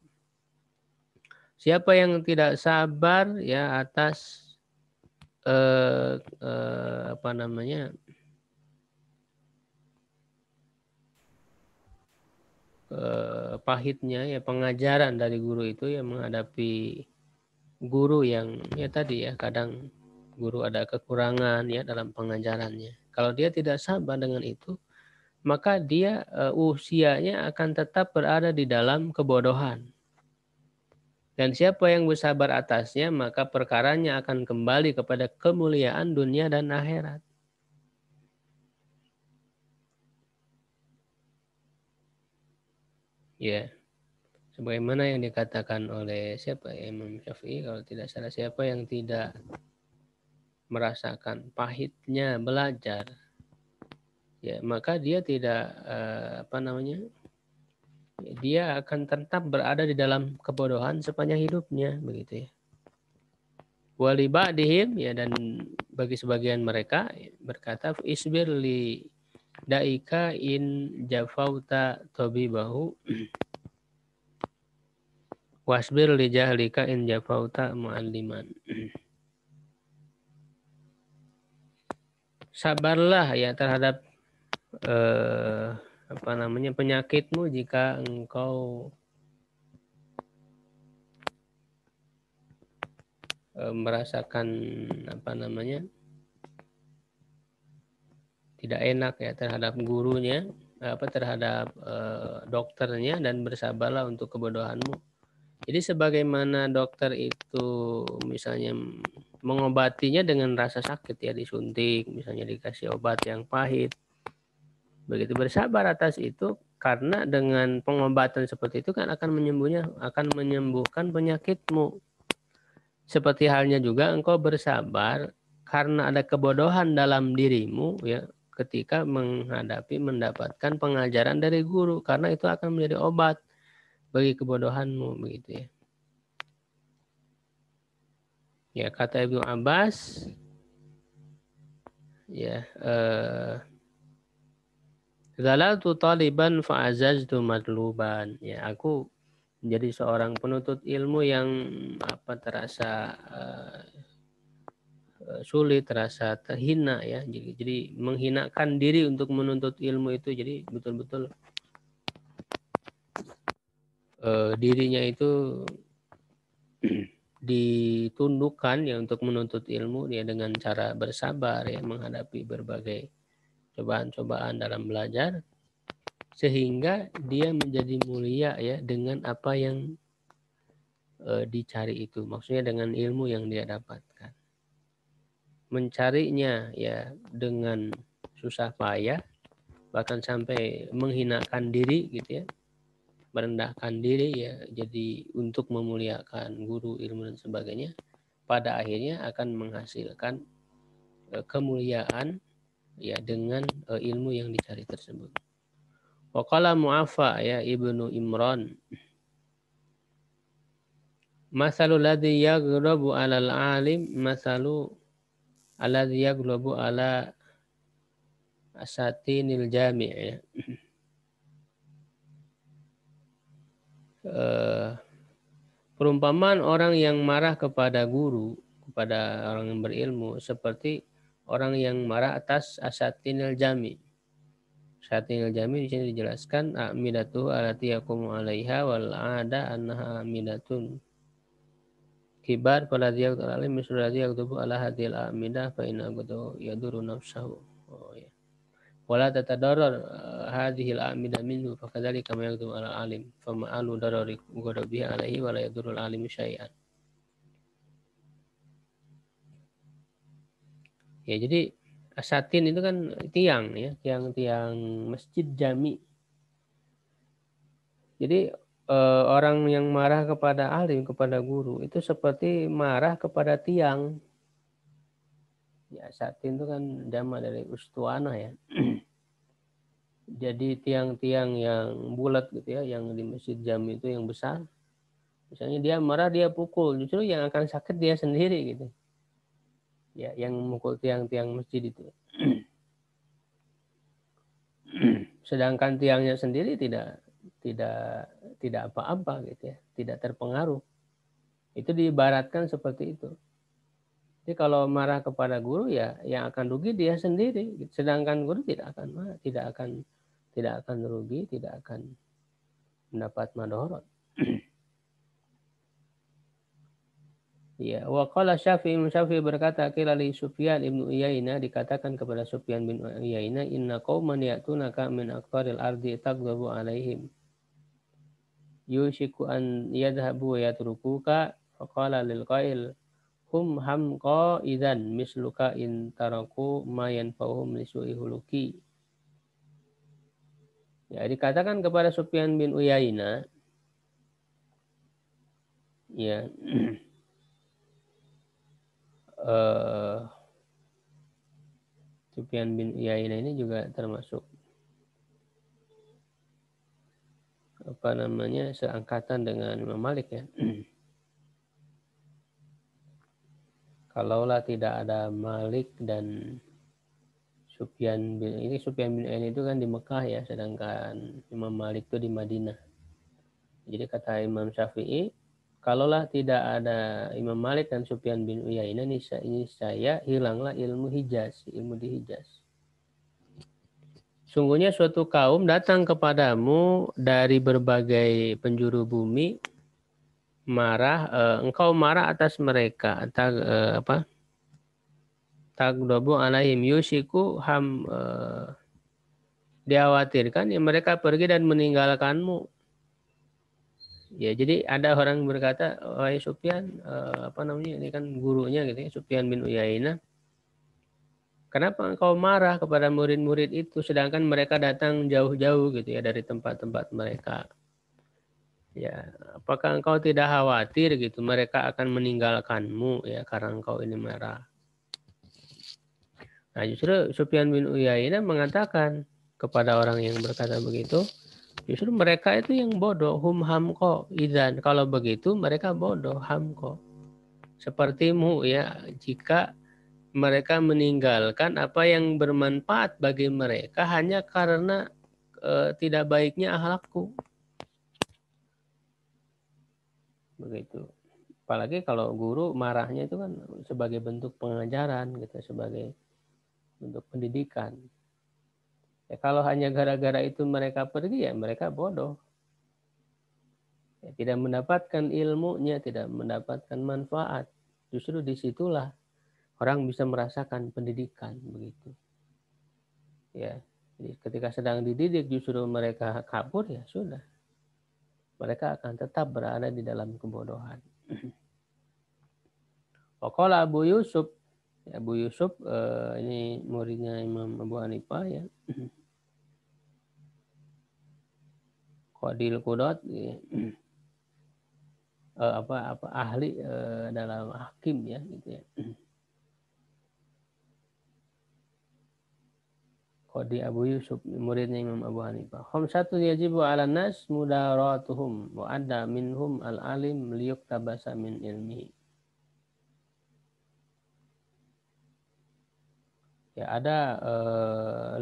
Speaker 1: Siapa yang tidak sabar, ya, atas apa namanya pahitnya, ya, pengajaran dari guru itu, ya, menghadapi guru yang, ya, tadi, ya, kadang guru ada kekurangan, ya, dalam pengajarannya. Kalau dia tidak sabar dengan itu, maka dia usianya akan tetap berada di dalam kebodohan. Dan siapa yang bersabar atasnya, maka perkaranya akan kembali kepada kemuliaan dunia dan akhirat. Ya, sebagaimana yang dikatakan oleh siapa, Imam Syafi'i kalau tidak salah, siapa yang tidak merasakan pahitnya belajar, ya, maka dia tidak dia akan tetap berada di dalam kebodohan sepanjang hidupnya, begitu, ya. Wali ba'dihim, ya, dan bagi sebagian mereka, ya, berkata isbir li daika in jafauta tabibahu wasbir li jahlika in jafauta mu'alliman. Sabarlah, ya, terhadap penyakitmu jika engkau merasakan tidak enak, ya, terhadap gurunya, terhadap dokternya, dan bersabarlah untuk kebodohanmu. Jadi sebagaimana dokter itu misalnya mengobatinya dengan rasa sakit, ya, disuntik, misalnya dikasih obat yang pahit, begitu bersabar atas itu, karena dengan pengobatan seperti itu kan akan menyembuhkan penyakitmu. Seperti halnya juga engkau bersabar karena ada kebodohan dalam dirimu, ya, ketika mendapatkan pengajaran dari guru, karena itu akan menjadi obat bagi kebodohanmu, begitu, ya. Ya, kata Ibnu Abbas, ya, zalaltu taliban fa'azaztu madluban, ya, aku menjadi seorang penuntut ilmu yang terasa sulit, terasa terhina, ya. Jadi menghinakan diri untuk menuntut ilmu itu. Jadi betul-betul dirinya itu ditundukkan, ya, untuk menuntut ilmu, ya, dengan cara bersabar, ya, menghadapi berbagai cobaan-cobaan dalam belajar, sehingga dia menjadi mulia, ya, dengan apa yang dicari itu, maksudnya dengan ilmu yang dia dapatkan. Mencarinya, ya, dengan susah payah, bahkan sampai menghinakan diri, gitu, ya, merendahkan diri, ya, jadi untuk memuliakan guru, ilmu, dan sebagainya, pada akhirnya akan menghasilkan kemuliaan, ya, dengan ilmu yang dicari tersebut. Wa qala Mu'affa ya Ibnu Imran. Masalul ladzi yaghrabu 'alal 'alim masalu alladzi yaghrabu 'ala asatinil jami' ya. Perumpamaan orang yang marah kepada guru, kepada orang yang berilmu seperti orang yang marah atas asatinil jami'. Asatinil jami' di sini dijelaskan a'midatu allati yaqumu 'alaiha wal 'ada annaha a'midatun kibar faladhi yaqtul alim mislu ladhi yaktubu ala hadhil a'midah fa inna qadu yaduru nafsahu. Oh ya. Wala tatadarar hadhil a'midah minhu fa kadzalika ma yaktubu ala alim fa ma'alu darari ghadabihi alaihi wa la yadurul alim syai'an. Ya, jadi asatin itu kan tiang ya, tiang-tiang masjid jami. Jadi orang yang marah kepada alim, kepada guru itu seperti marah kepada tiang. Ya, asatin itu kan jamak dari ustuana ya. Jadi tiang-tiang yang bulat gitu ya, yang di masjid jami itu yang besar. Misalnya dia marah, dia pukul, justru yang akan sakit dia sendiri gitu. Ya, yang memukul tiang-tiang masjid itu. Sedangkan tiangnya sendiri tidak apa-apa gitu ya, tidak terpengaruh. Itu diibaratkan seperti itu. Jadi kalau marah kepada guru ya yang akan rugi dia sendiri, sedangkan guru tidak akan rugi, tidak akan mendapat madorot. Ya, wa qala Syafi'i berkata qila li Sufyan ibnu Uyainah, dikatakan kepada Sufyan bin Uyainah, inna qauman ya'tunaka min aqtaril ardi tagdabu alaihim yushiku an yadhhabu wa yatrukuka faqala lil qail hum hamqa idzan misluka in taraku ma yanfa'uhum li su'i huluki. Ya, dikatakan kepada Sufyan bin Uyainah, ya, Sufyan bin Uyainah ini juga termasuk seangkatan dengan Imam Malik ya. Kalaulah tidak ada Malik dan Sufyan bin Uyainah itu kan di Mekah ya, sedangkan Imam Malik itu di Madinah. Jadi kata Imam Syafi'i, kalaulah tidak ada Imam Malik dan Sufyan bin Uyainah, ini saya hilanglah ilmu Hijaz, ilmu di Hijaz. Sungguhnya suatu kaum datang kepadamu dari berbagai penjuru bumi, engkau marah atas mereka, tagdobu alaihim yusiku dikhawatirkan ya mereka pergi dan meninggalkanmu. Ya, jadi ada orang berkata, wahai Sufyan, ini kan gurunya gitu ya, Sufyan bin Uyainah, kenapa engkau marah kepada murid-murid itu sedangkan mereka datang jauh-jauh gitu ya dari tempat-tempat mereka? Ya, apakah engkau tidak khawatir gitu mereka akan meninggalkanmu ya karena engkau ini marah? Nah, justru Sufyan bin Uyainah mengatakan kepada orang yang berkata begitu, justru mereka itu yang bodoh, hum hamko idzan. Kalau begitu mereka bodoh, hamko. Sepertimu ya, jika mereka meninggalkan apa yang bermanfaat bagi mereka hanya karena tidak baiknya akhlakku. Begitu. Apalagi kalau guru marahnya itu kan sebagai bentuk pengajaran gitu, sebagai bentuk pendidikan. Ya, kalau hanya gara-gara itu mereka pergi ya mereka bodoh. Ya, tidak mendapatkan ilmunya, tidak mendapatkan manfaat. Justru disitulah orang bisa merasakan pendidikan begitu. Ya, jadi ketika sedang dididik justru mereka kabur ya sudah. Mereka akan tetap berada di dalam kebodohan. Waqala Abu Yusuf, ya, Abu Yusuf ini muridnya Imam Abu Hanifah ya. Qadil Qudat ya. Ahli dalam hakim ya gitu ya. Qadi Abu Yusuf, muridnya Imam Abu Hanifah. Khamsatu yajibu 'ala nas mudaratuhum wa adda minhum al-alim liyuktabasa min ilmihi. Ya, ada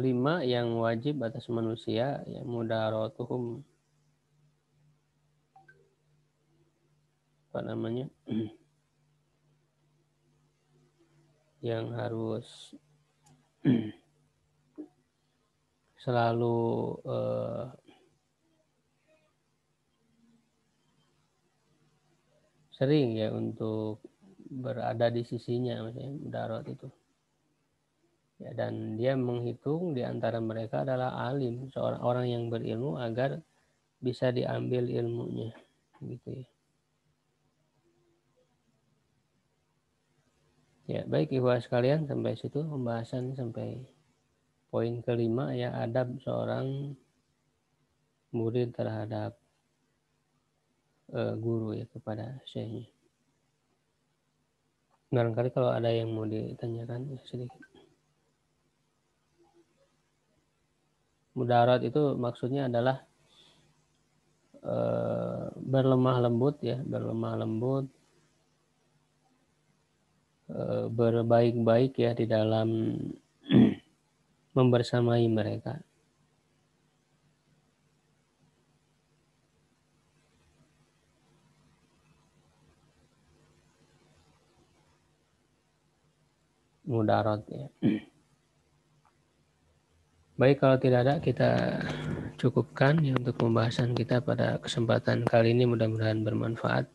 Speaker 1: 5 yang wajib atas manusia, ya, mudaratuhum, apa namanya, yang harus selalu sering ya untuk berada di sisinya, maksudnya mudarat itu. Ya, dan dia menghitung di antara mereka adalah alim, seorang orang yang berilmu agar bisa diambil ilmunya, gitu ya. Ya, baik ibu sekalian, sampai situ pembahasan sampai poin kelima, ya, adab seorang murid terhadap guru, ya, kepada syekhnya. Barangkali kalau ada yang mau ditanyakan, ya, sedikit. Mudarat itu maksudnya adalah berlemah lembut, ya, berlemah lembut, berbaik-baik, ya, di dalam membersamai mereka. Mudarat, ya. Baik, kalau tidak ada kita cukupkan, ya, untuk pembahasan kita pada kesempatan kali ini. Mudah-mudahan bermanfaat,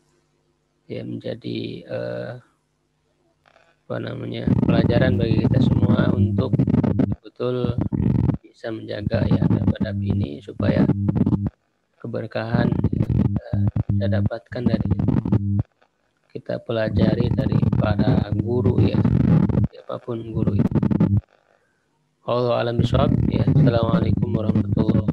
Speaker 1: ya, menjadi pelajaran bagi kita semua untuk betul bisa menjaga, ya, adab ini supaya keberkahan kita dapatkan dari kita pelajari dari para guru, ya, siapapun guru itu. Wallahu a'lam bishawab, ya. Assalamualaikum warahmatullahi wabarakatuh.